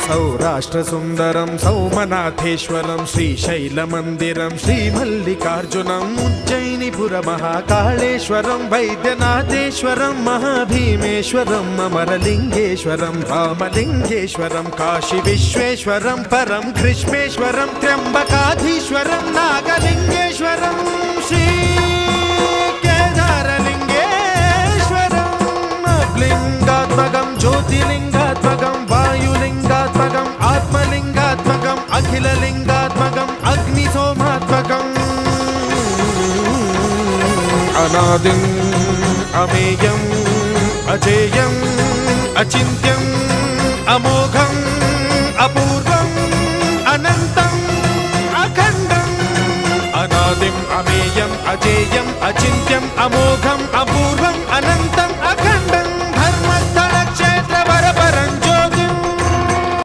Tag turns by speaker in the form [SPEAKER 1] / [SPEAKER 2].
[SPEAKER 1] सौराष्ट्रसुन्दरं सौमनाथेश्वरं श्रीशैलमन्दिरं श्रीमल्लिकार्जुनम् उज्जयिनीपुरमहाकाळेश्वरं वैद्यनाथेश्वरं महाभीमेश्वरम् अमरलिङ्गेश्वरं रामलिङ्गेश्वरं काशीविश्वेश्वरं परं ग्रीष्मेश्वरं त्र्यम्बकाधीश्वरं नागलिङ्गेश्वरं श्रीकेदारलिङ्गेश्वरं लिङ्गात्मकं ज्योतिलिङ्गात्मकं वायुलिङ्गात्मकम् आत्मलिङ्गात्मकम् अखिललिङ्गात्मकम् अग्निसोमात्मकम् अनादिम् अमेयम् अजेयम् अचिन्त्यम् अमोघम् अपूर्वम् अनन्तम् अखण्डम् अनादिम् अमेयम् अजेयम् अचिन्त्यम् अमोघम्